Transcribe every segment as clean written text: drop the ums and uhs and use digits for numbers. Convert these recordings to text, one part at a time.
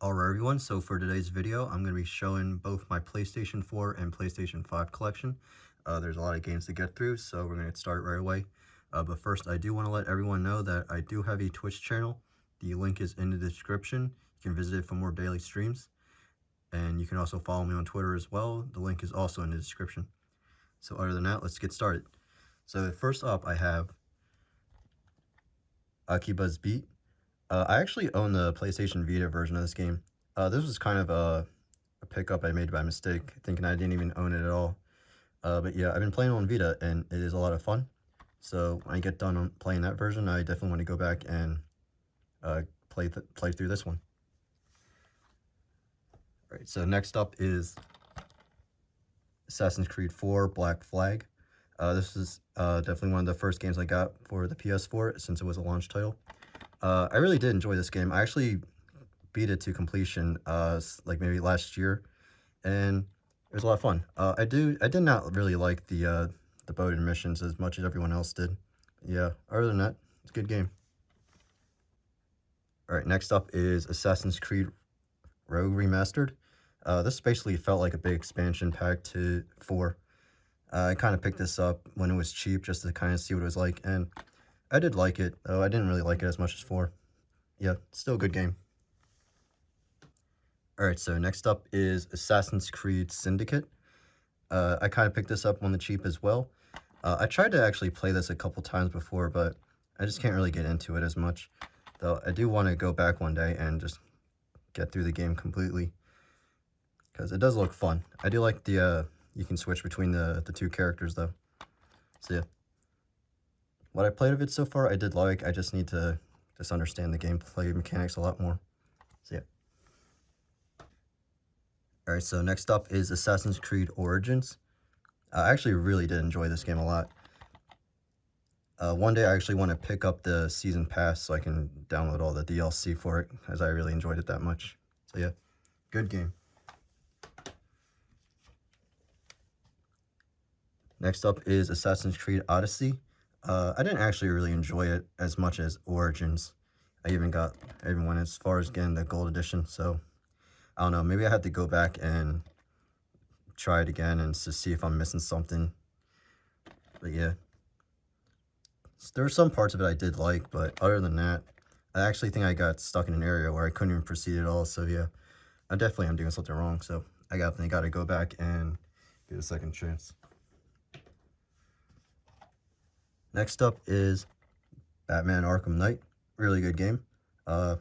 Alright everyone, so for today's video, I'm going to be showing both my PlayStation 4 and PlayStation 5 collection. There's a lot of games to get through, so we're going to get started right away. But first, I do want to let everyone know that I do have a Twitch channel. The link is in the description. You can visit it for more daily streams. And you can also follow me on Twitter as well. The link is also in the description. So other than that, let's get started. So first up, I have Akiba's Beat. I actually own the PlayStation Vita version of this game. This was kind of a pickup I made by mistake, thinking I didn't even own it at all. But yeah, I've been playing on Vita, and it is a lot of fun. So when I get done on playing that version, I definitely want to go back and play through this one. All right, so next up is Assassin's Creed 4 Black Flag. This is definitely one of the first games I got for the PS4 since it was a launch title. I really did enjoy this game. I actually beat it to completion like maybe last year, and it was a lot of fun. I did not really like the boating missions as much as everyone else did. Yeah, other than that, it's a good game. Alright, next up is Assassin's Creed Rogue Remastered. This basically felt like a big expansion pack to 4. I kind of picked this up when it was cheap just to kind of see what it was like, and I did like it, though I didn't really like it as much as 4. Yeah, still a good game. Alright, so next up is Assassin's Creed Syndicate. I kind of picked this up on the cheap as well. I tried to actually play this a couple times before, but I just can't really get into it as much. Though I do want to go back one day and just get through the game completely, because it does look fun. I do like the you can switch between the two characters though. So yeah, what I played of it so far I did like. I just need to just understand the gameplay mechanics a lot more. So yeah. Alright, so next up is Assassin's Creed Origins. I actually really did enjoy this game a lot. One day I actually want to pick up the season pass so I can download all the DLC for it, as I really enjoyed it that much. So yeah, good game. Next up is Assassin's Creed Odyssey. I didn't actually really enjoy it as much as Origins. I even went as far as getting the gold edition, so I don't know, maybe I have to go back and try it again and to see if I'm missing something. But yeah, there were some parts of it I did like, but other than that, I actually think I got stuck in an area where I couldn't even proceed at all. So yeah, I definitely am doing something wrong. So I definitely got to go back and get a second chance. Next up is Batman Arkham Knight. Really good game. I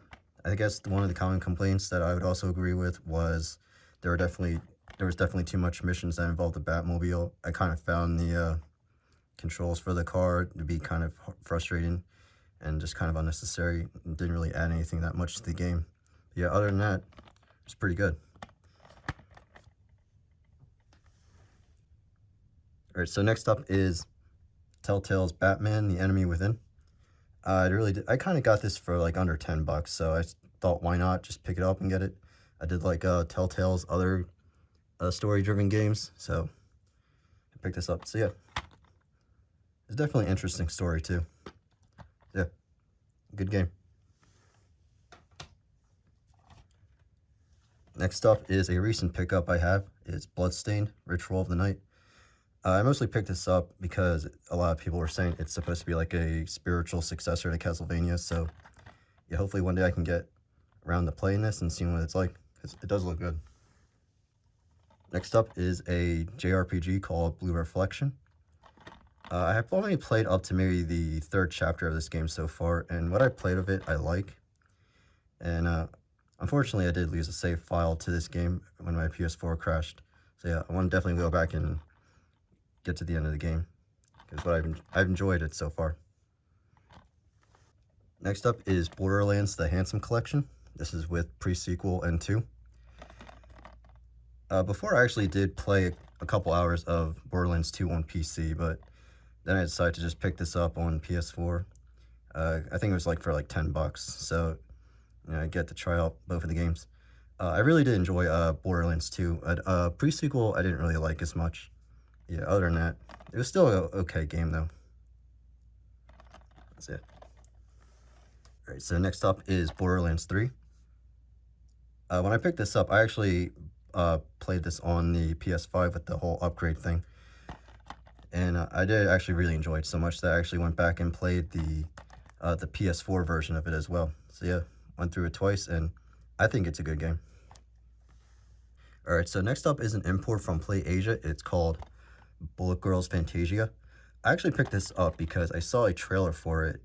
guess one of the common complaints that I would also agree with was there was definitely too much missions that involved the Batmobile. I kind of found the controls for the car to be kind of frustrating and just kind of unnecessary. It didn't really add anything that much to the game. But yeah, other than that, it's pretty good. Alright, so next up is Telltale's Batman: The Enemy Within. I kind of got this for like under $10, so I thought why not just pick it up and get it. I did like Telltale's other story-driven games, so I picked this up. So yeah, it's definitely an interesting story too. Yeah, good game. Next up is a recent pickup I have. It's Bloodstained: Ritual of the Night. I mostly picked this up because a lot of people were saying it's supposed to be like a spiritual successor to Castlevania, so yeah, hopefully one day I can get around to playing this and seeing what it's like, because it does look good. Next up is a JRPG called Blue Reflection. I have only played up to maybe the 3rd chapter of this game so far, and what I played of it I like. And unfortunately I did lose a save file to this game when my PS4 crashed. So yeah, I want to definitely go back and get to the end of the game, because I've enjoyed it so far. Next up is Borderlands: The Handsome Collection. This is with pre-sequel and 2. Before I actually did play a couple hours of Borderlands 2 on PC, but then I decided to just pick this up on PS4. I think it was like for like $10, so you know, I get to try out both of the games. I really did enjoy Borderlands 2. Pre-sequel I didn't really like as much. Yeah, other than that, it was still an okay game though. That's it. Alright, so next up is Borderlands 3. When I picked this up, I actually played this on the PS5 with the whole upgrade thing. And I did actually really enjoy it so much that I actually went back and played the PS4 version of it as well. So yeah, went through it twice, and I think it's a good game. Alright, so next up is an import from PlayAsia. It's called Bullet Girls Fantasia. I actually picked this up because I saw a trailer for it,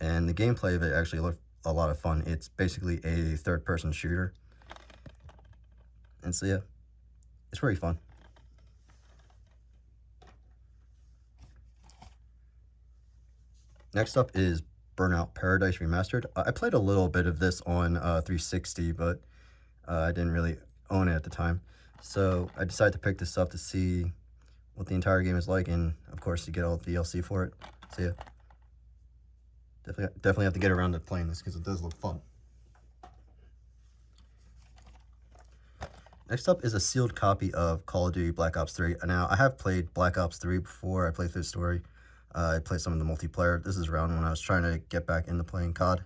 and the gameplay of it actually looked a lot of fun. It's basically a third-person shooter. And so yeah, it's pretty fun. Next up is Burnout Paradise Remastered. I played a little bit of this on 360, but I didn't really own it at the time. So I decided to pick this up to see what the entire game is like, and of course you get all the DLC for it. So yeah, definitely have to get around to playing this because it does look fun. Next up is a sealed copy of Call of Duty Black Ops 3. Now, I have played Black Ops 3 before. I played through the story. I played some of the multiplayer. This is around when I was trying to get back into playing COD.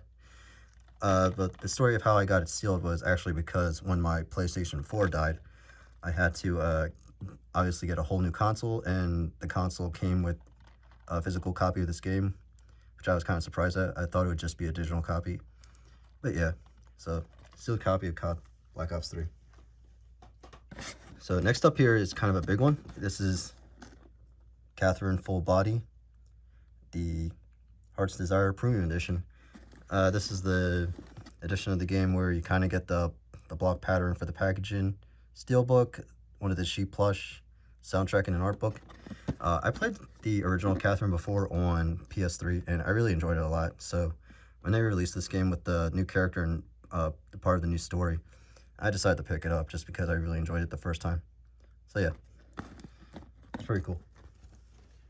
But the story of how I got it sealed was actually because when my PlayStation 4 died, I had to obviously get a whole new console, and the console came with a physical copy of this game, which I was kind of surprised at. I thought it would just be a digital copy. But yeah, so sealed copy of COD Black Ops 3. So next up here is kind of a big one. This is Catherine Full Body, the Heart's Desire Premium Edition. This is the edition of the game where you kind of get the block pattern for the packaging, steelbook, one of the sheet plush, soundtrack, and an art book. I played the original Catherine before on PS3, and I really enjoyed it a lot. So when they released this game with the new character and the part of the new story, I decided to pick it up just because I really enjoyed it the first time. So yeah, it's pretty cool.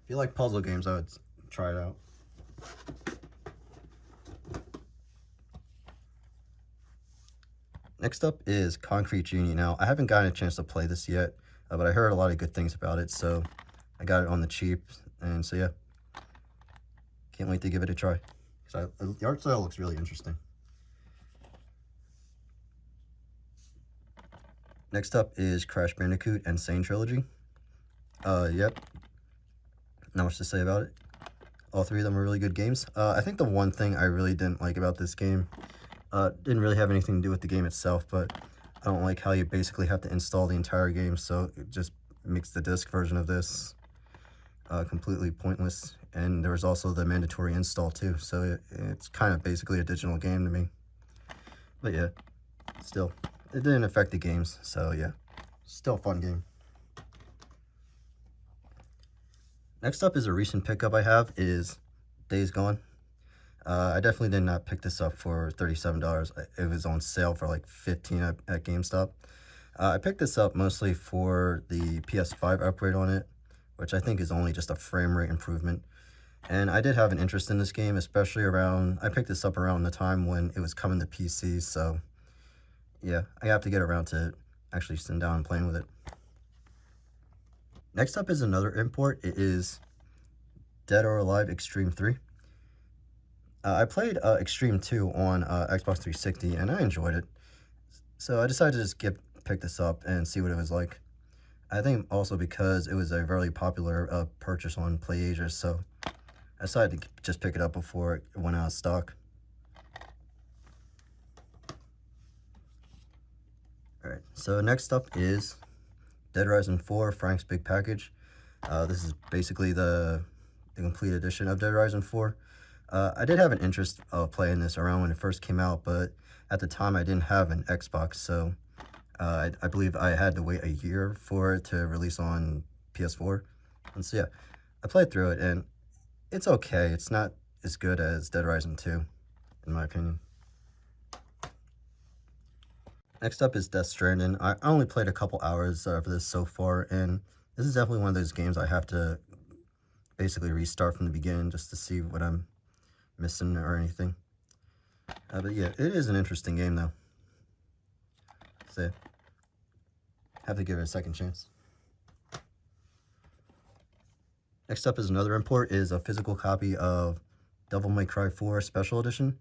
If you like puzzle games, I would try it out. Next up is Concrete Genie. Now, I haven't gotten a chance to play this yet, but I heard a lot of good things about it, so I got it on the cheap, and so yeah, can't wait to give it a try. The art style looks really interesting. Next up is Crash Bandicoot Insane Trilogy. Yep, not much to say about it. All three of them are really good games. I think the one thing I really didn't like about this game didn't really have anything to do with the game itself, but I don't like how you basically have to install the entire game, so it just makes the disc version of this completely pointless. And there was also the mandatory install too, so it's kind of basically a digital game to me. But yeah, still, it didn't affect the games, so yeah, still a fun game. Next up is a recent pickup I have is Days Gone. I definitely did not pick this up for $37. It was on sale for like $15 at GameStop. I picked this up mostly for the PS5 upgrade on it, which I think is only just a frame rate improvement. And I did have an interest in this game, especially I picked this up around the time when it was coming to PC, so yeah, I have to get around to actually sitting down and playing with it. Next up is another import. It is Dead or Alive Extreme 3. I played Extreme 2 on Xbox 360, and I enjoyed it. So I decided to just pick this up and see what it was like. I think also because it was a very popular purchase on PlayAsia, so I decided to just pick it up before it went out of stock. Alright, so next up is Dead Rising 4 Frank's Big Package. This is basically the complete edition of Dead Rising 4. I did have an interest of playing this around when it first came out, but at the time I didn't have an Xbox, so I believe I had to wait a year for it to release on PS4. And so yeah, I played through it, and it's okay. It's not as good as Dead Rising 2, in my opinion. Next up is Death Stranding. I only played a couple hours of this so far, and this is definitely one of those games I have to basically restart from the beginning just to see what I'm missing or anything. But yeah, it is an interesting game though. So have to give it a second chance. Next up is another import, is a physical copy of Devil May Cry 4 Special Edition.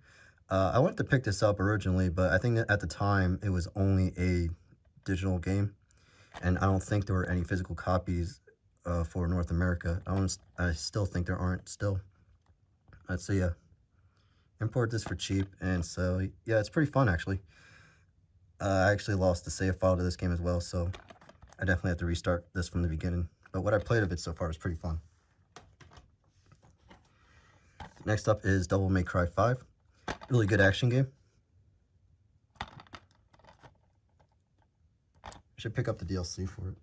I wanted to pick this up originally, but I think that at the time it was only a digital game, and I don't think there were any physical copies for North America. I still think there aren't still. So yeah, import this for cheap, and so yeah, it's pretty fun actually. I actually lost the save file to this game as well, so I definitely have to restart this from the beginning. But what I played of it so far is pretty fun. Next up is Devil May Cry 5. Really good action game. I should pick up the DLC for it.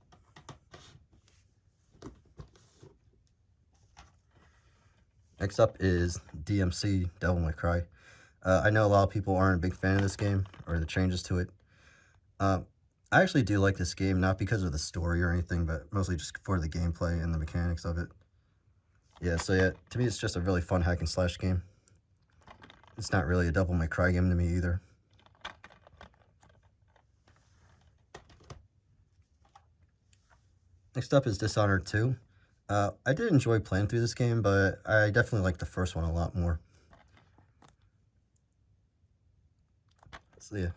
Next up is DMC, Devil May Cry. I know a lot of people aren't a big fan of this game or the changes to it. I actually do like this game, not because of the story or anything, but mostly just for the gameplay and the mechanics of it. Yeah, so yeah, to me it's just a really fun hack and slash game. It's not really a Devil May Cry game to me either. Next up is Dishonored 2. I did enjoy playing through this game, but I definitely like the first one a lot more. So yeah.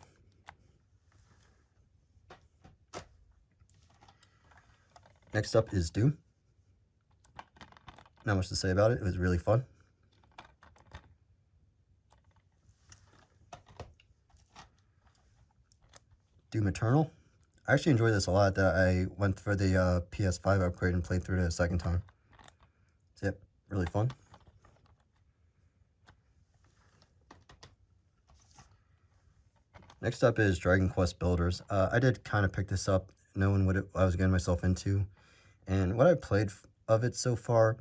Next up is Doom. Not much to say about it. It was really fun. Doom Eternal. I actually enjoyed this a lot. That I went for the PS5 upgrade and played through it a second time. So yep, really fun. Next up is Dragon Quest Builders. I did kind of pick this up knowing what I was getting myself into. And what I played of it so far,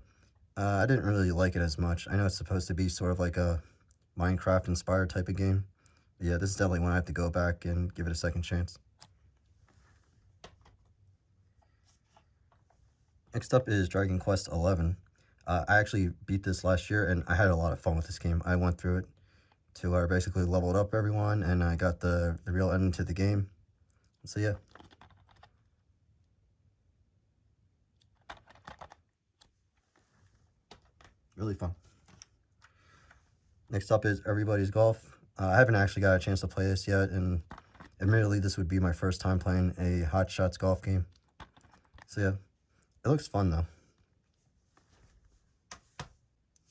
I didn't really like it as much. I know it's supposed to be sort of like a Minecraft-inspired type of game. But yeah, this is definitely one I have to go back and give it a second chance. Next up is Dragon Quest XI. I actually beat this last year, and I had a lot of fun with this game. I went through it to where I basically leveled up everyone, and I got the real ending to the game. So yeah. Really fun. Next up is Everybody's Golf. I haven't actually got a chance to play this yet, and admittedly, this would be my first time playing a Hot Shots golf game. So yeah, it looks fun though.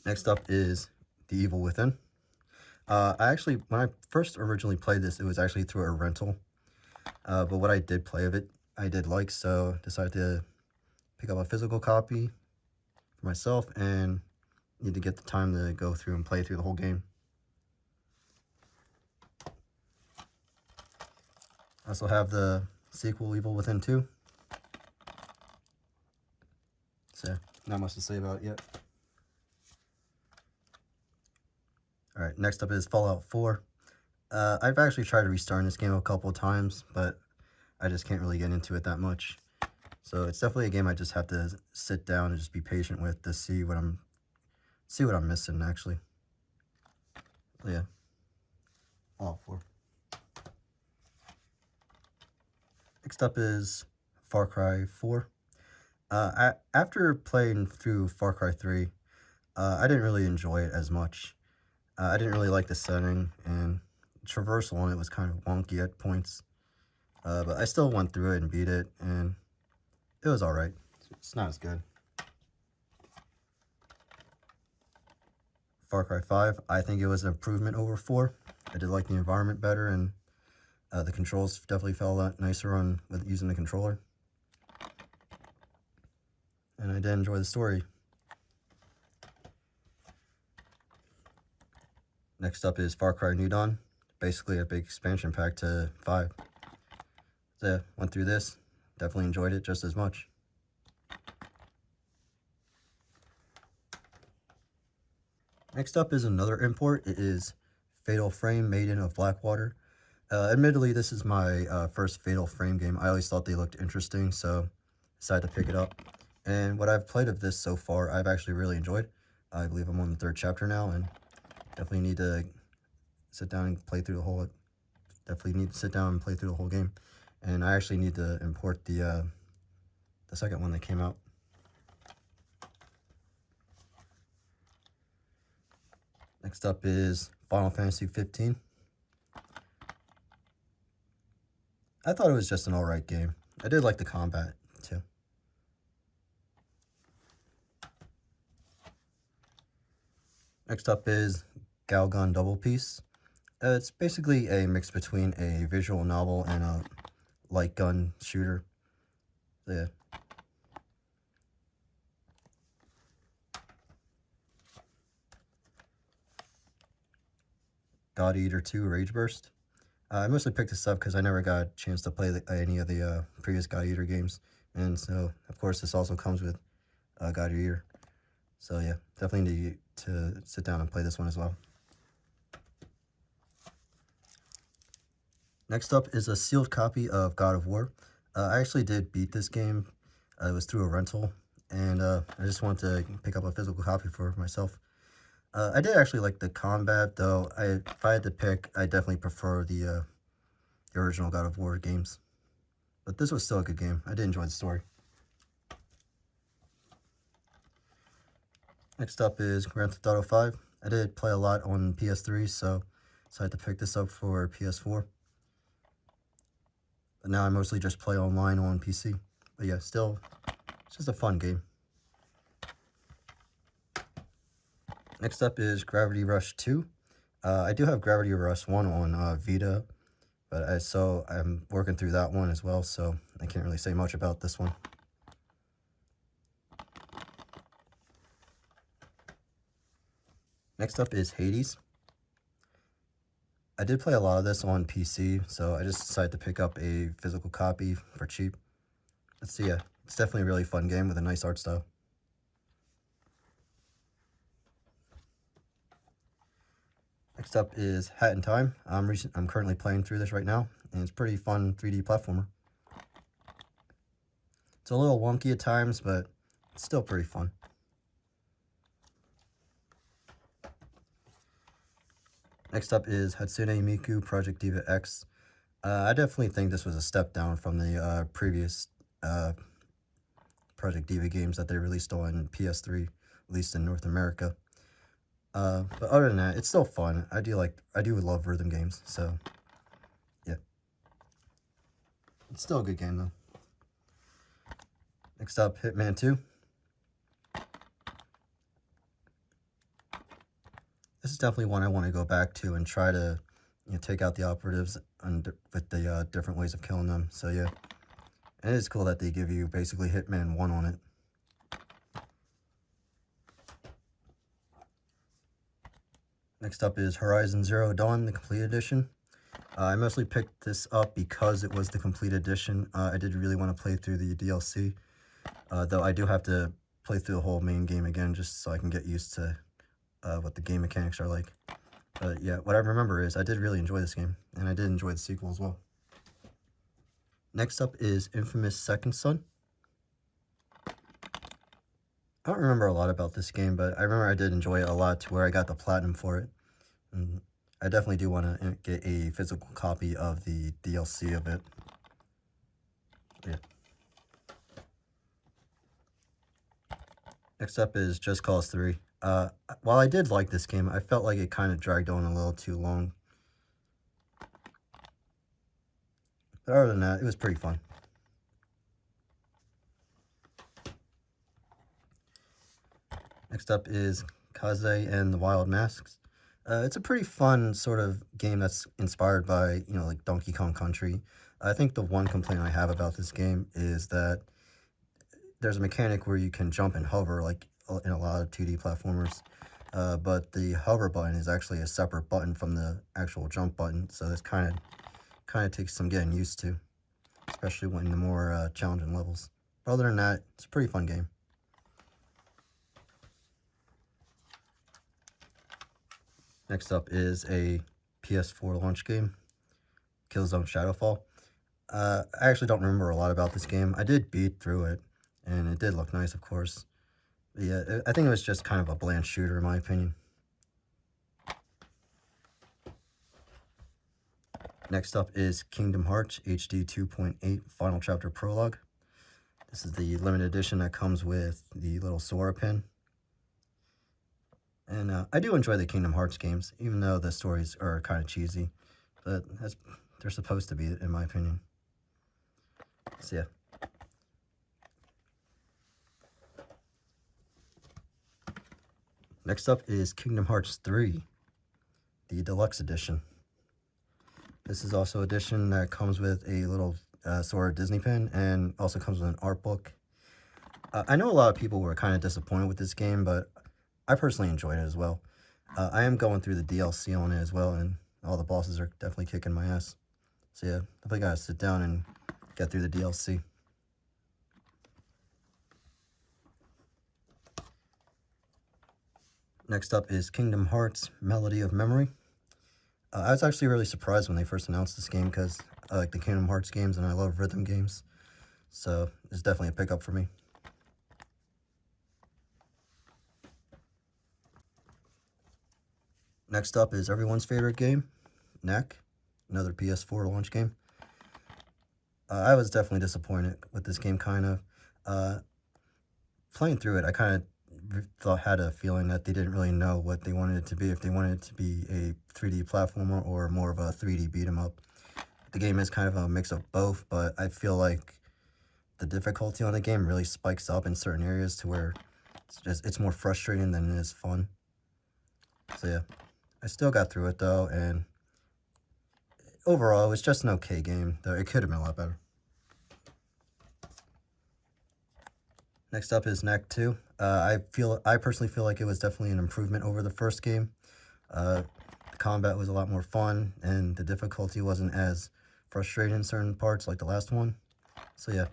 Next up is The Evil Within. When I first originally played this, it was actually through a rental. But what I did play of it, I did like, so decided to pick up a physical copy for myself and need to get the time to go through and play through the whole game. I also have the sequel, Evil Within 2. So, not much to say about it yet. Alright, next up is Fallout 4. I've actually tried to restart this game a couple of times, but I just can't really get into it that much. So it's definitely a game I just have to sit down and just be patient with to see what I'm missing actually. But yeah. Fallout 4. Next up is Far Cry 4. After playing through Far Cry 3, I didn't really enjoy it as much. I didn't really like the setting, and traversal on it was kind of wonky at points. But I still went through it and beat it, and it was alright. It's not as good. Far Cry 5, I think it was an improvement over 4. I did like the environment better, and the controls definitely felt a lot nicer with using the controller. And I did enjoy the story. Next up is Far Cry New Dawn. Basically a big expansion pack to 5. So yeah, went through this. Definitely enjoyed it just as much. Next up is another import. It is Fatal Frame, Maiden of Blackwater. Admittedly, this is my first Fatal Frame game. I always thought they looked interesting, so decided to pick it up. And what I've played of this so far, I've actually really enjoyed. I believe I'm on the 3rd chapter now, and definitely need to sit down and play through the whole. Definitely need to sit down and play through the whole game. And I actually need to import the second one that came out. Next up is Final Fantasy 15. I thought it was just an alright game. I did like the combat, too. Next up is Galgun Double Piece. It's basically a mix between a visual novel and a light gun shooter. So yeah. God Eater 2 Rage Burst. I mostly picked this up because I never got a chance to play any of the previous God Eater games. And so, of course, this also comes with God Eater. So yeah, definitely need to sit down and play this one as well. Next up is a sealed copy of God of War. I actually did beat this game. It was through a rental, and I just wanted to pick up a physical copy for myself. I did actually like the combat, though. If I had to pick, I definitely prefer the original God of War games. But this was still a good game. I did enjoy the story. Next up is Grand Theft Auto 5. I did play a lot on PS3, so I had to pick this up for PS4. But now I mostly just play online on PC. But yeah, still, it's just a fun game. Next up is Gravity Rush 2. I do have Gravity Rush 1 on Vita, but I'm working through that one as well, so I can't really say much about this one. Next up is Hades. I did play a lot of this on PC, so I just decided to pick up a physical copy for cheap. Let's see, yeah, it's definitely a really fun game with a nice art style. Next up is Hat in Time. I'm currently playing through this right now, and it's a pretty fun 3D platformer. It's a little wonky at times, but it's still pretty fun. Next up is Hatsune Miku Project Diva X. I definitely think this was a step down from the previous Project Diva games that they released on PS3, at least in North America. But other than that, it's still fun. I do love rhythm games, so yeah. It's still a good game though. Next up, Hitman 2. This is definitely one I want to go back to and try to take out the operatives with the different ways of killing them. So yeah, and it's cool that they give you basically Hitman 1 on it. Next up is Horizon Zero Dawn, the Complete Edition. I mostly picked this up because it was the Complete Edition. I did really want to play through the DLC, though I do have to play through the whole main game again just so I can get used to what the game mechanics are like. But yeah, what I remember is I did really enjoy this game, and I did enjoy the sequel as well. Next up is Infamous Second Son. I don't remember a lot about this game, but I remember I did enjoy it a lot to where I got the platinum for it. And I definitely do want to get a physical copy of the DLC of it. Yeah. Next up is Just Cause 3. While I did like this game, I felt like it kind of dragged on a little too long. But other than that, it was pretty fun. Next up is Kaze and the Wild Masks. It's a pretty fun sort of game that's inspired by, like Donkey Kong Country. I think the one complaint I have about this game is that there's a mechanic where you can jump and hover like in a lot of 2D platformers. But the hover button is actually a separate button from the actual jump button, so this kind of takes some getting used to, especially when the more challenging levels. But other than that, it's a pretty fun game. Next up is a PS4 launch game, Killzone Shadowfall. I actually don't remember a lot about this game. I did beat through it, and it did look nice, of course. But yeah, I think it was just kind of a bland shooter, in my opinion. Next up is Kingdom Hearts HD 2.8 Final Chapter Prologue. This is the limited edition that comes with the little Sora pin. And I do enjoy the Kingdom Hearts games, even though the stories are kind of cheesy. But they're supposed to be, in my opinion. So yeah. Next up is Kingdom Hearts 3, the Deluxe Edition. This is also an edition that comes with a little sort of Disney pin, and also comes with an art book. I know a lot of people were kind of disappointed with this game, but I personally enjoyed it as well. I am going through the DLC on it as well, and all the bosses are definitely kicking my ass. So yeah, definitely gotta sit down and get through the DLC. Next up is Kingdom Hearts Melody of Memory. I was actually really surprised when they first announced this game because I like the Kingdom Hearts games and I love rhythm games. So it's definitely a pickup for me. Next up is everyone's favorite game, Knack, another PS4 launch game. I was definitely disappointed with this game, kind of. Playing through it, I kind of had a feeling that they didn't really know what they wanted it to be, if they wanted it to be a 3D platformer or more of a 3D beat 'em up. The game is kind of a mix of both, but I feel like the difficulty on the game really spikes up in certain areas to where it's more frustrating than it is fun. So yeah, I still got through it though, and overall it was just an okay game, though it could have been a lot better. Next up is Knack 2. I personally feel like it was definitely an improvement over the first game. The combat was a lot more fun, and the difficulty wasn't as frustrating in certain parts like the last one. So yeah,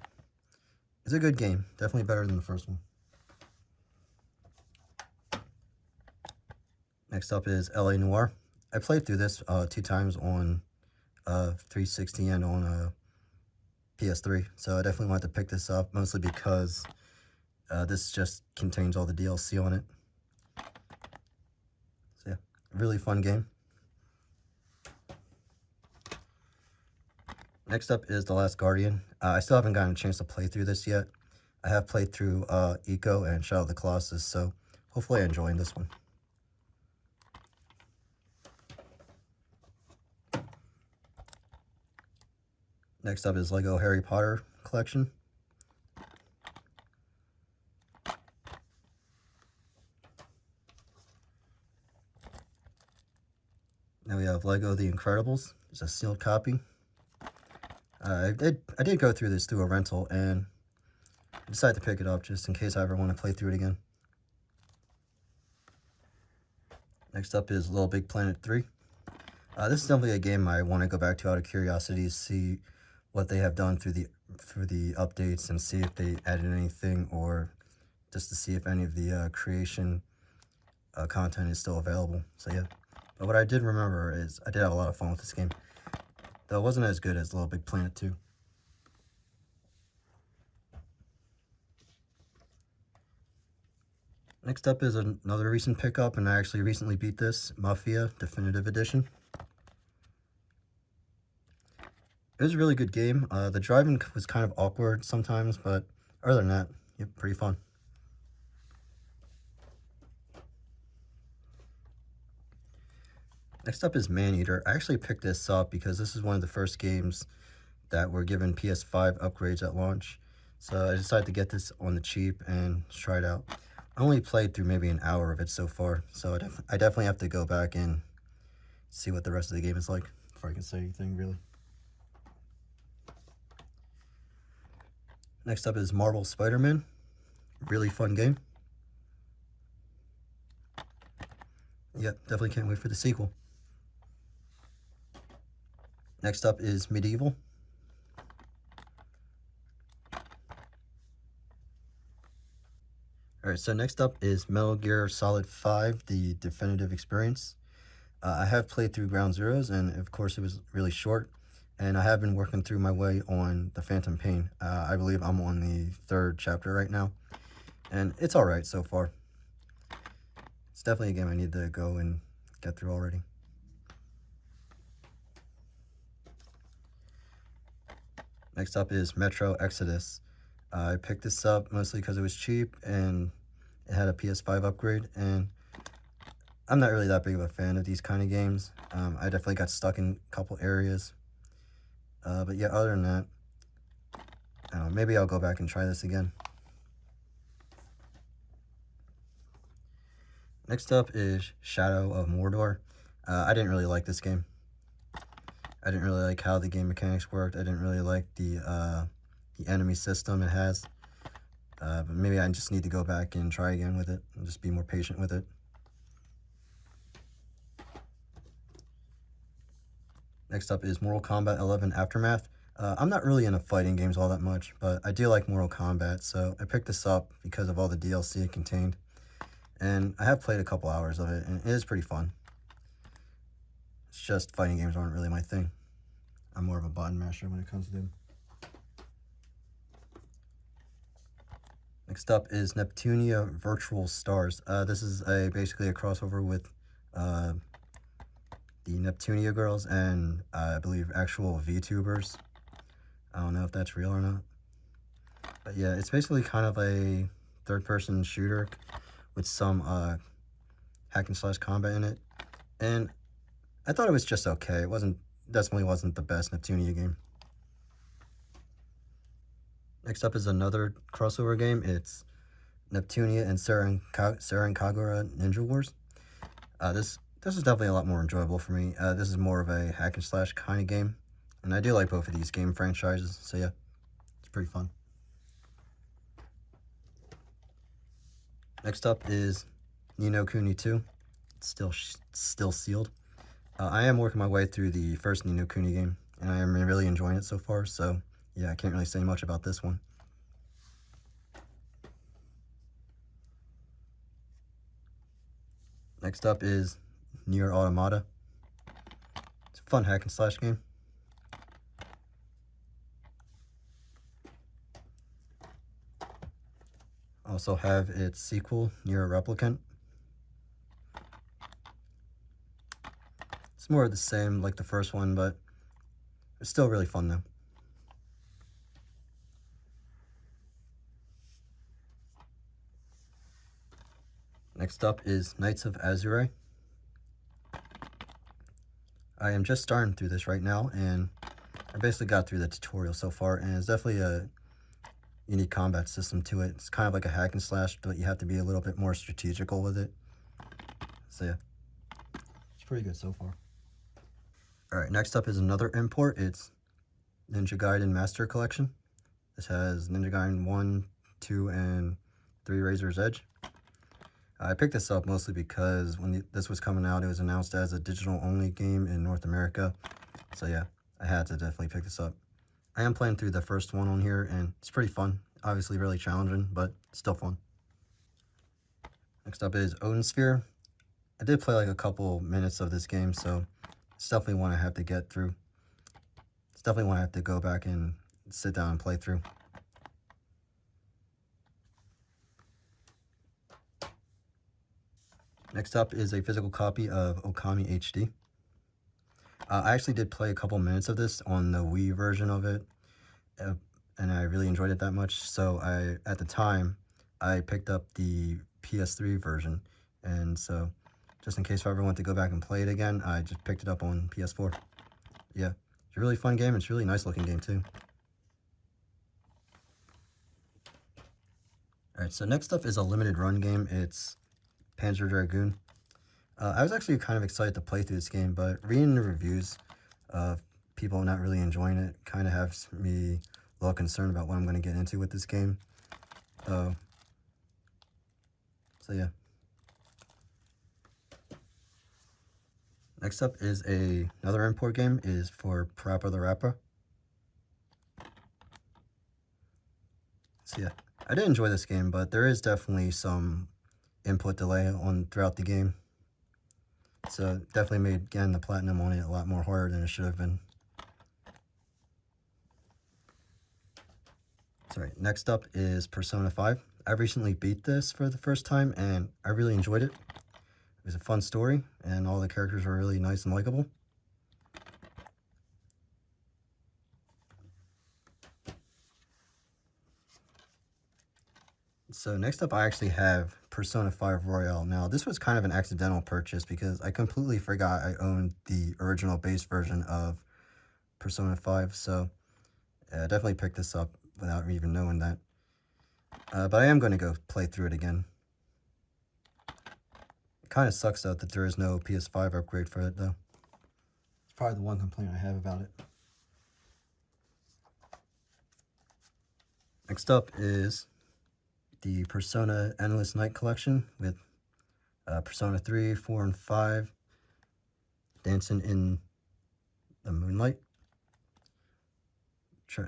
it's a good game. Definitely better than the first one. Next up is LA Noire. I played through this 2 times on 360 and on PS3, so I definitely wanted to pick this up, mostly because this just contains all the DLC on it. So yeah, really fun game. Next up is The Last Guardian. I still haven't gotten a chance to play through this yet. I have played through Eco and Shadow of the Colossus, so hopefully I'm enjoying this one. Next up is Lego Harry Potter collection. Now we have Lego The Incredibles. It's a sealed copy. I did go through this through a rental, and I decided to pick it up just in case I ever want to play through it again. Next up is Little Big Planet 3. This is definitely a game I want to go back to out of curiosity, see what they have done through the updates, and see if they added anything, or just to see if any of the creation content is still available. So yeah, but what I did remember is I did have a lot of fun with this game, though it wasn't as good as Little Big Planet 2. Next up is another recent pickup, and I actually recently beat this, Mafia Definitive Edition. It was a really good game. The driving was kind of awkward sometimes, but other than that, yeah, pretty fun. Next up is Maneater. I actually picked this up because this is one of the first games that were given PS5 upgrades at launch. So I decided to get this on the cheap and try it out. I only played through maybe an hour of it so far, so I definitely have to go back and see what the rest of the game is like before I can say anything, really. Next up is Marvel Spider-Man. Really fun game. Yep, definitely can't wait for the sequel. Next up is Medieval. Alright, so next up is Metal Gear Solid 5, the Definitive Experience. I have played through Ground Zeroes, and of course it was really short, and I have been working through my way on the Phantom Pain. I believe I'm on the 3rd chapter right now, and it's alright so far. It's definitely a game I need to go and get through already. Next up is Metro Exodus. I picked this up mostly because it was cheap and it had a PS5 upgrade, and I'm not really that big of a fan of these kind of games. I definitely got stuck in a couple areas. But yeah, other than that, maybe I'll go back and try this again. Next up is Shadow of Mordor. I didn't really like this game. I didn't really like how the game mechanics worked. I didn't really like the enemy system it has. But maybe I just need to go back and try again with it and just be more patient with it. Next up is Mortal Kombat 11 Aftermath. I'm not really into fighting games all that much, but I do like Mortal Kombat, so I picked this up because of all the DLC it contained. And I have played a couple hours of it, and it is pretty fun. It's just fighting games aren't really my thing. I'm more of a button masher when it comes to them. Next up is Neptunia Virtual Stars. This is basically a crossover with the Neptunia girls and I believe actual VTubers. I don't know if that's real or not. But yeah, it's basically kind of a third-person shooter with some hack and slash combat in it. And I thought it was just okay. It definitely wasn't the best Neptunia game. Next up is another crossover game. It's Neptunia and Seren Kagura Ninja Wars. This is definitely a lot more enjoyable for me. This is more of a hack and slash kind of game. And I do like both of these game franchises, so yeah, it's pretty fun. Next up is Ni no Kuni 2. It's still sealed. I am working my way through the first Ni no Kuni game, and I am really enjoying it so far, so yeah, I can't really say much about this one. Next up is Nier Automata. It's a fun hack and slash game. Also have its sequel, Nier Replicant. It's more of the same like the first one, but it's still really fun though. Next up is Knights of Azure. I am just starting through this right now, and I basically got through the tutorial so far, and it's definitely a unique combat system to it. It's kind of like a hack and slash, but you have to be a little bit more strategical with it. So yeah, it's pretty good so far. Alright, next up is another import. It's Ninja Gaiden Master Collection. This has Ninja Gaiden 1, 2, and 3 Razor's Edge. I picked this up mostly because when this was coming out, it was announced as a digital-only game in North America. So yeah, I had to definitely pick this up. I am playing through the first one on here, and it's pretty fun. Obviously really challenging, but still fun. Next up is Odin Sphere. I did play like a couple minutes of this game, so it's definitely one I have to get through. It's definitely one I have to go back and sit down and play through. Next up is a physical copy of Okami HD. I actually did play a couple minutes of this on the Wii version of it, and I really enjoyed it that much. So at the time, I picked up the PS3 version, and so just in case if I ever want to go back and play it again, I just picked it up on PS4. Yeah, it's a really fun game. It's a really nice looking game too. Alright, so next up is a limited run game. It's Panzer Dragoon. I was actually kind of excited to play through this game, but reading the reviews of people not really enjoying it kind of has me a little concerned about what I'm going to get into with this game. So yeah. Next up is another import game is for Parappa the Rapper. So yeah, I did enjoy this game, but there is definitely some input delay throughout the game. So definitely made, again, the platinum on it a lot more harder than it should have been. Sorry, next up is Persona 5. I recently beat this for the first time, and I really enjoyed it. It was a fun story, and all the characters were really nice and likable. So next up, I actually have Persona 5 Royale. Now, this was kind of an accidental purchase because I completely forgot I owned the original base version of Persona 5, so I definitely picked this up without even knowing that. But I am going to go play through it again. It kind of sucks though that there is no PS5 upgrade for it though. It's probably the one complaint I have about it. Next up is the Persona Endless Night Collection with Persona 3, 4, and 5 dancing in the moonlight.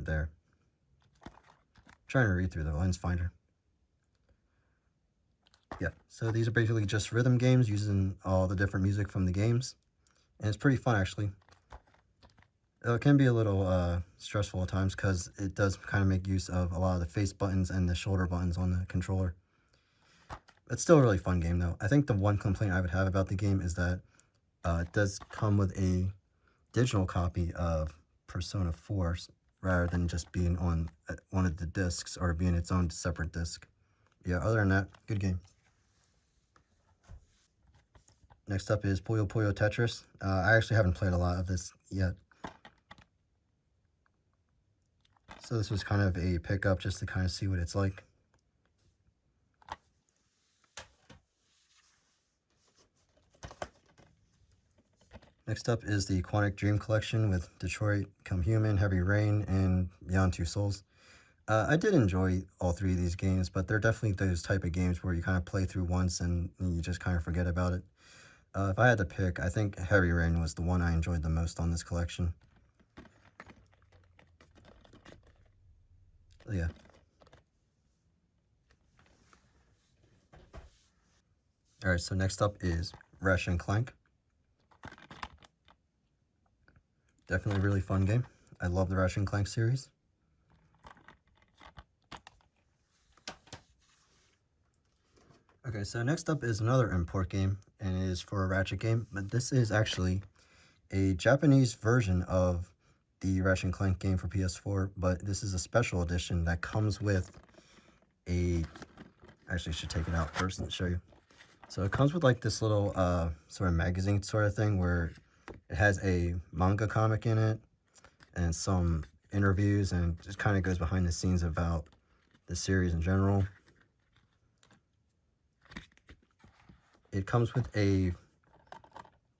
There. Trying to read through the lens finder. Yeah, so these are basically just rhythm games using all the different music from the games. And it's pretty fun actually. It can be a little stressful at times because it does kind of make use of a lot of the face buttons and the shoulder buttons on the controller. It's still a really fun game though. I think the one complaint I would have about the game is that it does come with a digital copy of Persona 4 rather than just being on one of the discs or being its own separate disc. Yeah, other than that, good game. Next up is Puyo Puyo Tetris. I actually haven't played a lot of this yet. So this was kind of a pickup just to kind of see what it's like. Next up is the Quantic Dream Collection with Detroit, Become Human, Heavy Rain, and Beyond Two Souls. I did enjoy all three of these games, but they're definitely those type of games where you kind of play through once and you just kind of forget about it. If I had to pick, I think Heavy Rain was the one I enjoyed the most on this collection. So yeah. Alright, so next up is Ratchet & Clank. Definitely a really fun game. I love the Ratchet & Clank series. Okay, so next up is another import game, and it is for a Ratchet game, but this is actually a Japanese version of the Ratchet & Clank game for PS4, but this is a special edition that comes with a... Actually, I should take it out first and show you. So it comes with like this little sort of magazine sort of thing where it has a manga comic in it and some interviews and just kind of goes behind the scenes about the series in general. It comes with a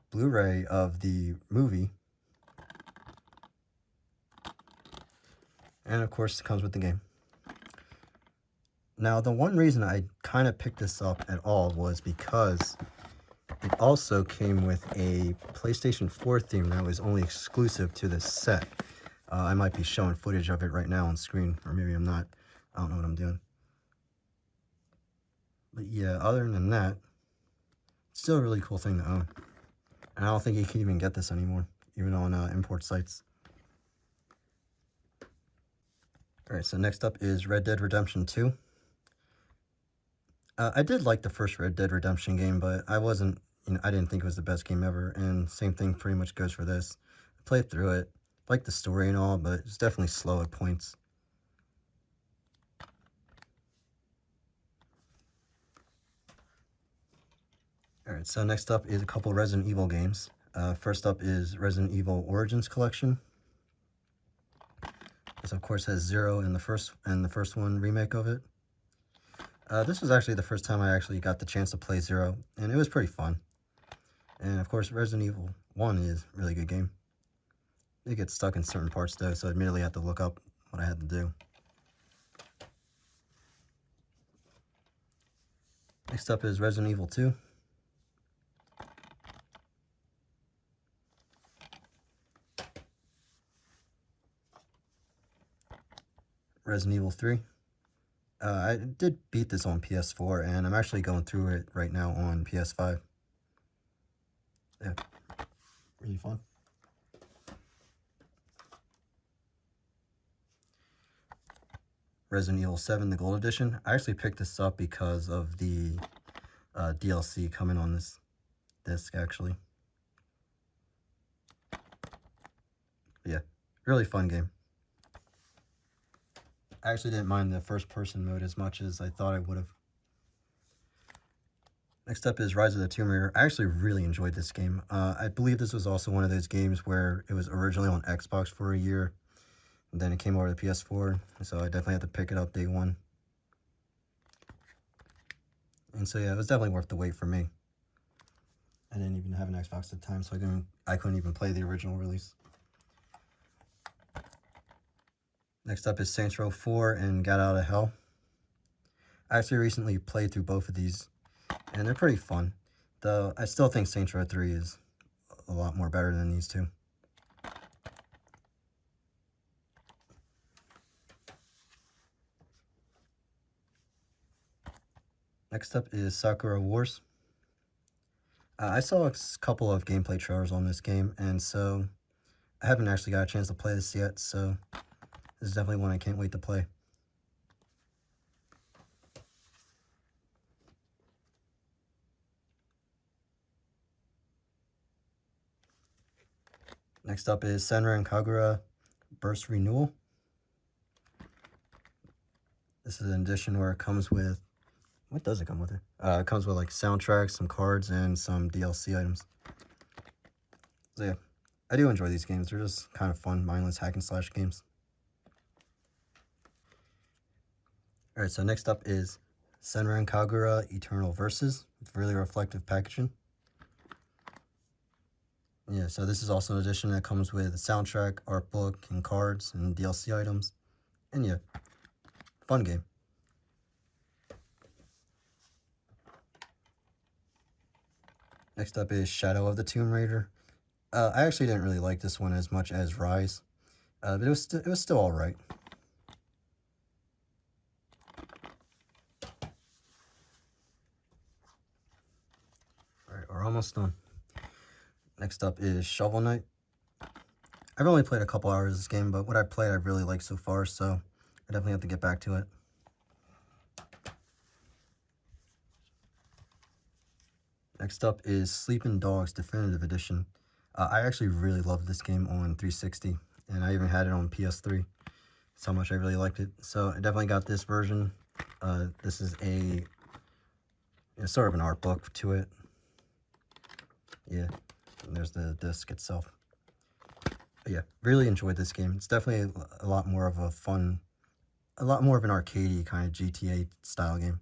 Blu-ray of the movie. And of course, it comes with the game. Now, the one reason I kind of picked this up at all was because it also came with a PlayStation 4 theme that was only exclusive to this set. I might be showing footage of it right now on screen, or maybe I'm not. I don't know what I'm doing. But yeah, other than that, it's still a really cool thing to own. And I don't think you can even get this anymore, even on import sites. Alright, so next up is Red Dead Redemption 2. I did like the first Red Dead Redemption game, but I didn't think it was the best game ever, and same thing pretty much goes for this. I played through it, liked the story and all, but it's definitely slow at points. Alright, so next up is a couple Resident Evil games. First up is Resident Evil Origins Collection. This of course has Zero in the first one remake of it. This was actually the first time I actually got the chance to play Zero, and it was pretty fun. And of course, Resident Evil 1 is a really good game. It gets stuck in certain parts though, so I immediately had to look up what I had to do. Next up is Resident Evil 2. Resident Evil 3. I did beat this on PS4, and I'm actually going through it right now on PS5. Yeah, really fun. Resident Evil 7, the Gold Edition. I actually picked this up because of the DLC coming on this disc, actually. Yeah, really fun game. I actually didn't mind the first-person mode as much as I thought I would have. Next up is Rise of the Tomb Raider. I actually really enjoyed this game. I believe this was also one of those games where it was originally on Xbox for a year, and then it came over to PS4, so I definitely had to pick it up day one. And so yeah, it was definitely worth the wait for me. I didn't even have an Xbox at the time, so I couldn't even play the original release. Next up is Saints Row 4 and Got Out of Hell. I actually recently played through both of these, and they're pretty fun. Though I still think Saints Row 3 is a lot more better than these two. Next up is Sakura Wars. I saw a couple of gameplay trailers on this game, and so I haven't actually got a chance to play this yet, so this is definitely one I can't wait to play. Next up is Senran and Kagura Burst Renewal. This is an edition where it comes with, what does it come with it? It comes with like soundtracks, some cards, and some DLC items. So yeah, I do enjoy these games. They're just kind of fun, mindless hack and slash games. Alright, so next up is Senran Kagura Eternal Verses with really reflective packaging. Yeah, so this is also an edition that comes with a soundtrack, art book, and cards, and DLC items. And yeah, fun game. Next up is Shadow of the Tomb Raider. I actually didn't really like this one as much as Rise, but it was still alright. Alright, we're almost done. Next up is Shovel Knight. I've only played a couple hours of this game, but what I've played I've really liked so far, so I definitely have to get back to it. Next up is Sleeping Dogs Definitive Edition. I actually really loved this game on 360, and I even had it on PS3. That's how much I really liked it. So I definitely got this version. This is sort of an art book to it. Yeah, and there's the disc itself. But yeah, really enjoyed this game. It's definitely a lot more of a fun, a lot more of an arcadey kind of GTA style game.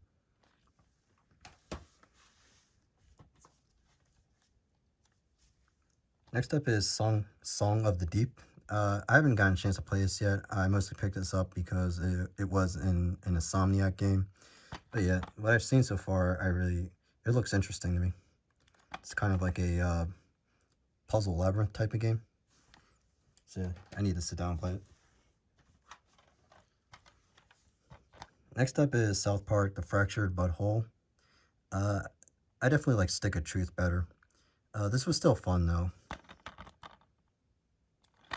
Next up is Song of the Deep. I haven't gotten a chance to play this yet. I mostly picked this up because it was in an Insomniac game. But yeah, what I've seen so far, it looks interesting to me. It's kind of like a puzzle labyrinth type of game. So yeah, I need to sit down and play it. Next up is South Park: The Fractured But Whole. I definitely like Stick of Truth better. This was still fun though.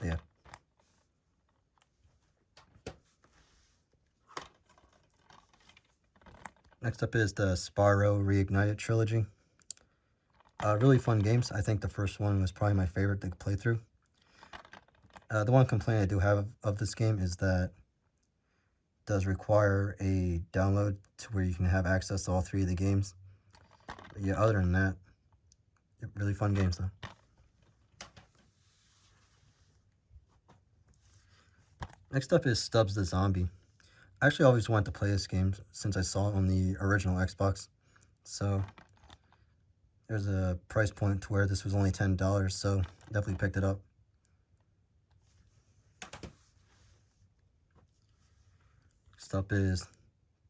Yeah. Next up is the Spyro Reignited trilogy. Really fun games. I think the first one was probably my favorite to play through. The one complaint I do have of this game is that it does require a download to where you can have access to all three of the games. But yeah, other than that, really fun games though. Next up is Stubbs the Zombie. I actually always wanted to play this game since I saw it on the original Xbox. So there's a price point to where this was only $10, so definitely picked it up. Next up is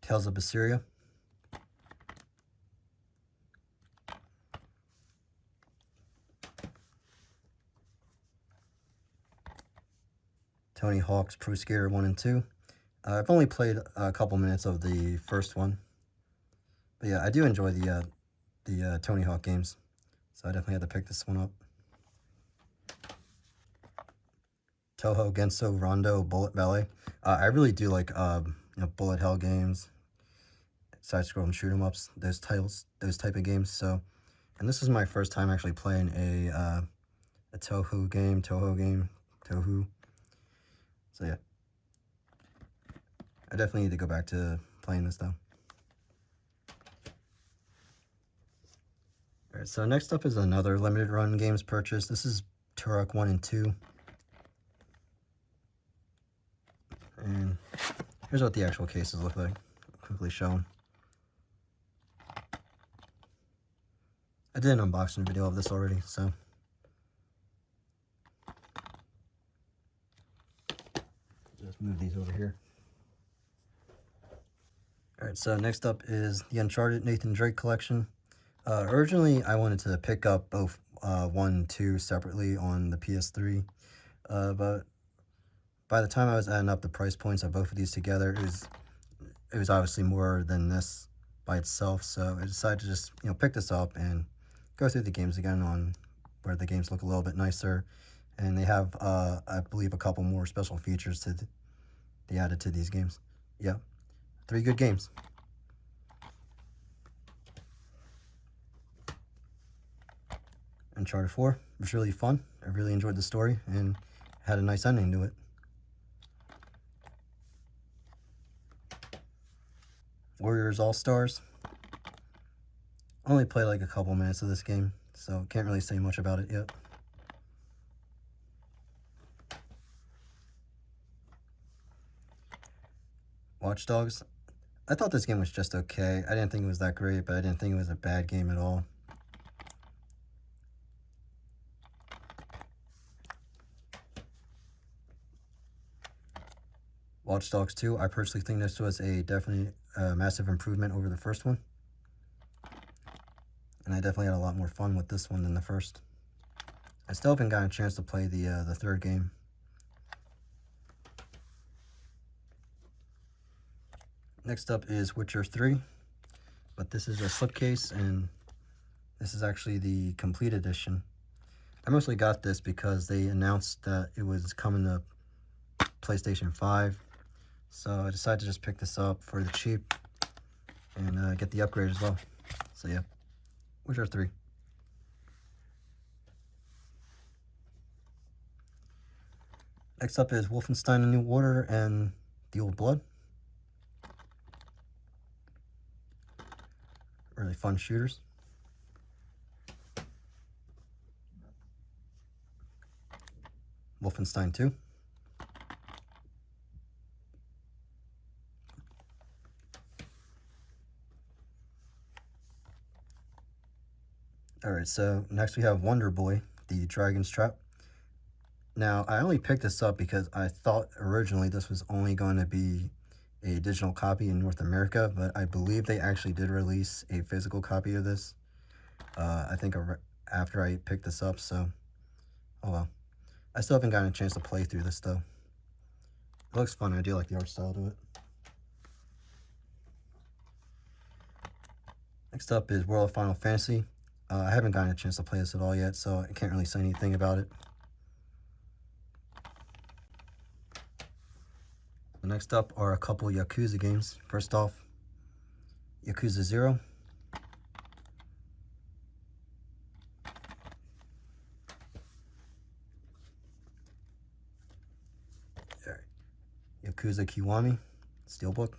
Tales of Berseria. Tony Hawk's Pro Skater 1 and 2. I've only played a couple minutes of the first one. But yeah, I do enjoy the Tony Hawk games. So I definitely had to pick this one up. Toho Genso Rondo Bullet Ballet. I really do like bullet hell games, side-scrolling shoot 'em ups, those type of games. So, and this is my first time actually playing a Toho game. So yeah, I definitely need to go back to playing this though. Alright, so next up is another limited run games purchase. This is Turok 1 and 2. And here's what the actual cases look like. I'll quickly show them. I did an unboxing video of this already, so just move these over here. Alright, so next up is the Uncharted Nathan Drake collection. Originally, I wanted to pick up both 1 and 2 separately on the PS3, but by the time I was adding up the price points of both of these together, it was obviously more than this by itself, so I decided to just, pick this up and go through the games again on where the games look a little bit nicer, and they have, I believe, a couple more special features they added to these games. Yeah, 3 good games. Uncharted 4 was really fun. I really enjoyed the story and had a nice ending to it. Warriors All-Stars. I only played like a couple minutes of this game, so can't really say much about it yet. Watch Dogs. I thought this game was just okay. I didn't think it was that great, but I didn't think it was a bad game at all. Watch Dogs 2, I personally think this was definitely a massive improvement over the first one. And I definitely had a lot more fun with this one than the first. I still haven't gotten a chance to play the third game. Next up is Witcher 3, but this is a slipcase, and this is actually the complete edition. I mostly got this because they announced that it was coming to PlayStation 5, so I decided to just pick this up for the cheap and get the upgrade as well. So yeah, Witcher 3. Next up is Wolfenstein: A New Order and The Old Blood. Really fun shooters. Wolfenstein 2. Alright, so next we have Wonder Boy, the Dragon's Trap. Now, I only picked this up because I thought originally this was only going to be a digital copy in North America, but I believe they actually did release a physical copy of this, I think after I picked this up, so, oh well. I still haven't gotten a chance to play through this, though. It looks fun. I do like the art style to it. Next up is World of Final Fantasy. I haven't gotten a chance to play this at all yet, so I can't really say anything about it. Next up are a couple Yakuza games. First off, Yakuza 0. Yakuza Kiwami, Steelbook.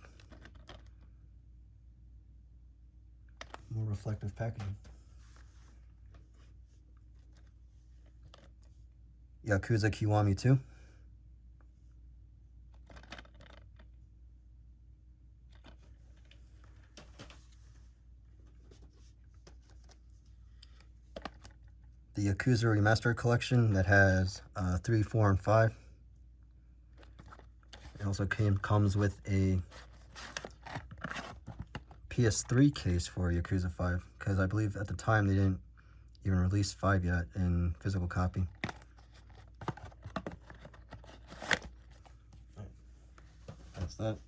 More reflective packaging. Yakuza Kiwami 2. The Yakuza Remastered Collection that has 3, 4, and 5. It also comes with a PS3 case for Yakuza 5, because I believe at the time they didn't even release 5 yet in physical copy. That's that.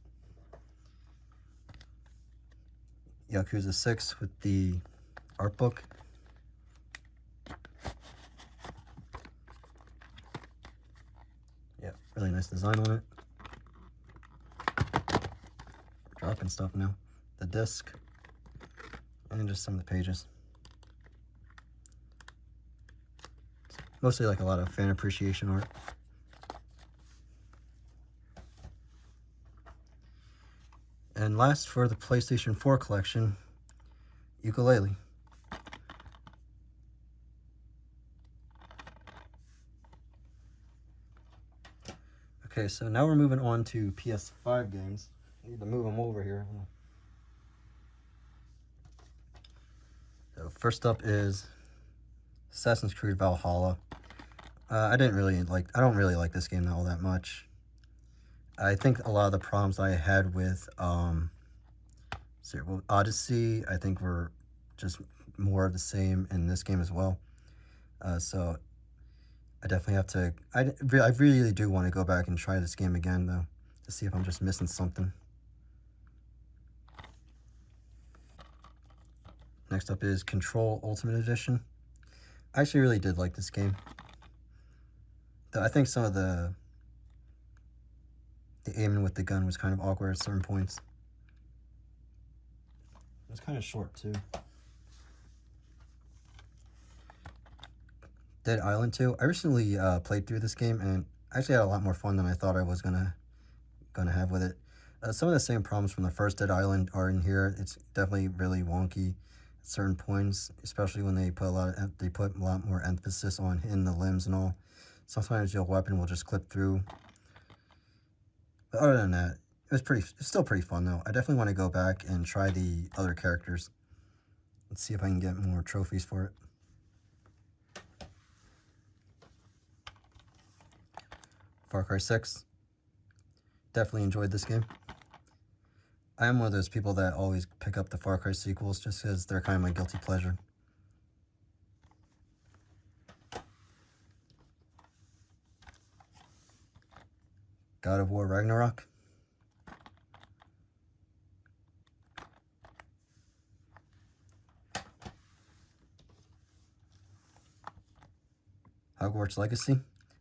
Yakuza 6 with the art book. Yeah, really nice design on it. Dropping stuff now. The disc, and just some of the pages. Mostly like a lot of fan appreciation art. And last, for the PlayStation 4 collection, Ukulele. Okay, so now we're moving on to PS5 games. I need to move them over here. So first up is Assassin's Creed Valhalla. I don't really like this game all that much. I think a lot of the problems I had with Odyssey, I think were just more of the same in this game as well. So I definitely have to. I really do want to go back and try this game again, though, to see if I'm just missing something. Next up is Control Ultimate Edition. I actually really did like this game. I think some of the aiming with the gun was kind of awkward at certain points. It was kind of short, too. Dead Island 2. I recently played through this game and actually had a lot more fun than I thought I was gonna have with it. Some of the same problems from the first Dead Island are in here. It's definitely really wonky at certain points, especially when they put a lot more emphasis on hitting the limbs and all. Sometimes your weapon will just clip through. But other than that, it's still pretty fun though. I definitely want to go back and try the other characters. Let's see if I can get more trophies for it. Far Cry 6. Definitely enjoyed this game. I am one of those people that always pick up the Far Cry sequels just because they're kind of my guilty pleasure. God of War Ragnarok. Hogwarts Legacy.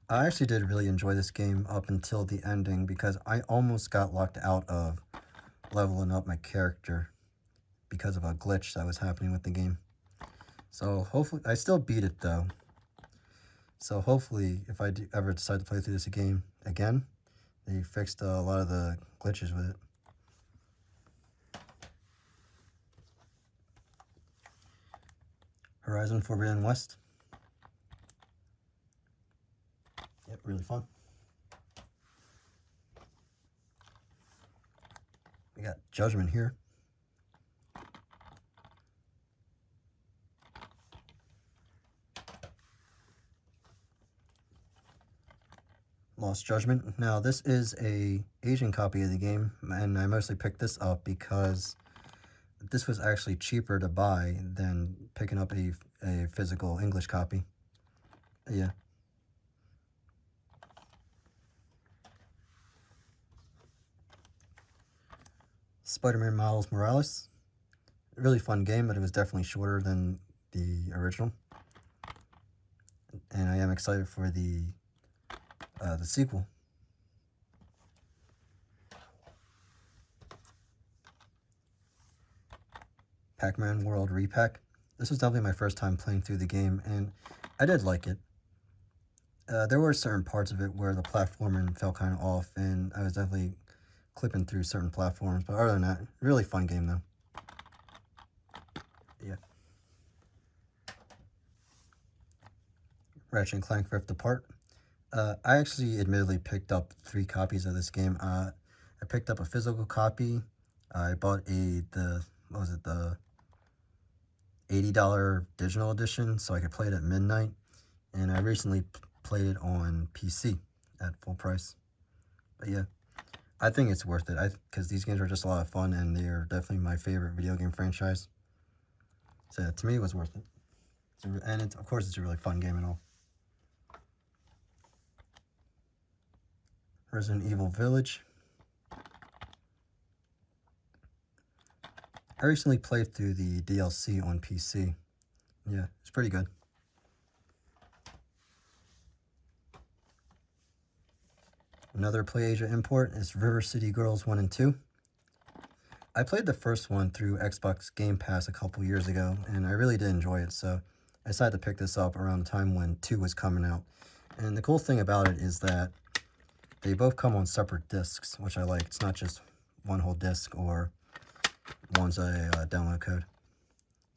I actually did really enjoy this game up until the ending because I almost got locked out of leveling up my character because of a glitch that was happening with the game. So hopefully, I still beat it though. So hopefully, if I ever decide to play through this game again, they fixed a lot of the glitches with it. Horizon Forbidden West. Yep, really fun. We got Judgment here. Lost Judgment. Now, this is a Asian copy of the game, and I mostly picked this up because this was actually cheaper to buy than picking up a physical English copy. Yeah. Spider-Man Miles Morales. Really fun game, but it was definitely shorter than the original. And I am excited for the sequel. Pac-Man World Repack. This was definitely my first time playing through the game, and I did like it. There were certain parts of it where the platforming felt kind of off, and I was definitely clipping through certain platforms, but other than that, really fun game though. Yeah. Ratchet & Clank Rift Apart. I actually admittedly picked up 3 copies of this game. I picked up a physical copy. I bought the $80 digital edition so I could play it at midnight. And I recently played it on PC at full price. But yeah, I think it's worth it because these games are just a lot of fun and they are definitely my favorite video game franchise. So yeah, to me, it was worth it. And of course, it's a really fun game and all. Resident Evil Village. I recently played through the DLC on PC. Yeah, it's pretty good. Another PlayAsia import is River City Girls 1 and 2. I played the first one through Xbox Game Pass a couple years ago, and I really did enjoy it, so I decided to pick this up around the time when 2 was coming out. And the cool thing about it is that they both come on separate discs, which I like. It's not just one whole disc or one's a download code.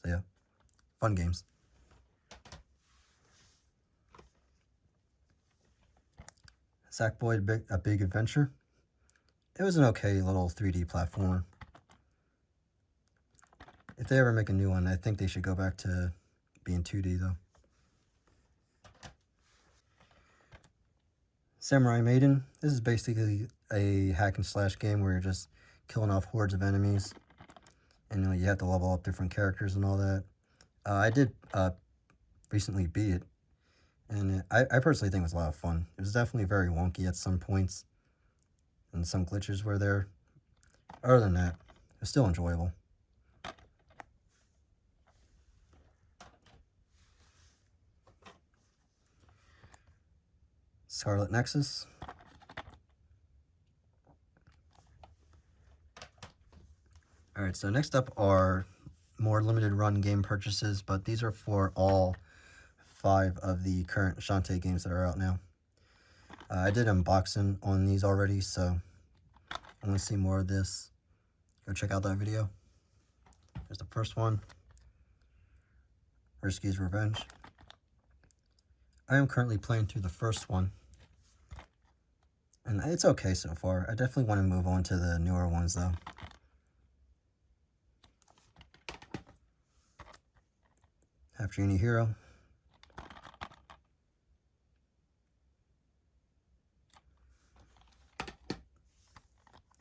So yeah, fun games. Sackboy: A Big Adventure. It was an okay little 3D platformer. If they ever make a new one, I think they should go back to being 2D though. Samurai Maiden. This is basically a hack and slash game where you're just killing off hordes of enemies, and you have to level up different characters and all that. I did recently beat it, and I personally think it was a lot of fun. It was definitely very wonky at some points, and some glitches were there. Other than that, it was still enjoyable. Scarlet Nexus. Alright, so next up are more limited run game purchases, but these are for all 5 of the current Shantae games that are out now. I did unboxing on these already, so if you want to see more of this, go check out that video. There's the first one, Risky's Revenge. I am currently playing through the first one, and it's okay so far. I definitely want to move on to the newer ones though. Half Genie Hero.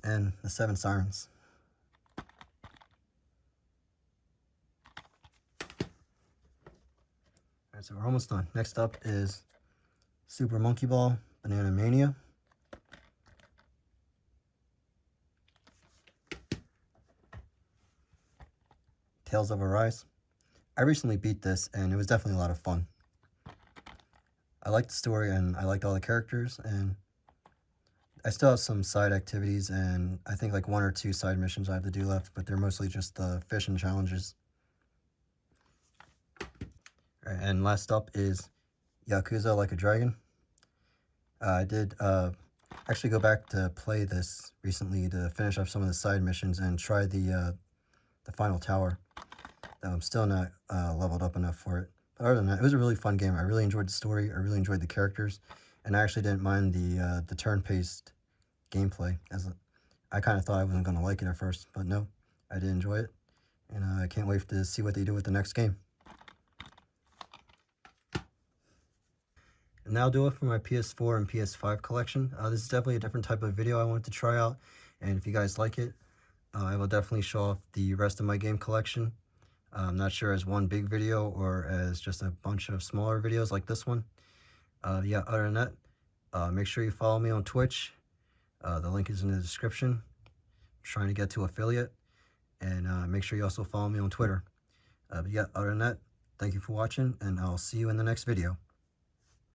And the 7 Sirens. Alright, so we're almost done. Next up is Super Monkey Ball Banana Mania. Tales of Arise. I recently beat this, and it was definitely a lot of fun. I liked the story, and I liked all the characters, and I still have some side activities, and I think like 1 or 2 side missions I have to do left, but they're mostly just the fishing challenges. All right, and last up is Yakuza Like a Dragon. I did actually go back to play this recently to finish up some of the side missions and try the final tower. I'm still not leveled up enough for it. But other than that, it was a really fun game. I really enjoyed the story. I really enjoyed the characters, and I actually didn't mind the turn-paced gameplay. I kind of thought I wasn't going to like it at first, but no, I did enjoy it, and I can't wait to see what they do with the next game. And that'll do it for my PS4 and PS5 collection. This is definitely a different type of video I wanted to try out, and if you guys like it, I will definitely show off the rest of my game collection. I'm not sure as one big video or as just a bunch of smaller videos like this one. Yeah, other than that, make sure you follow me on Twitch. The link is in the description. I'm trying to get to affiliate. And make sure you also follow me on Twitter. But yeah, other than that, thank you for watching, and I'll see you in the next video.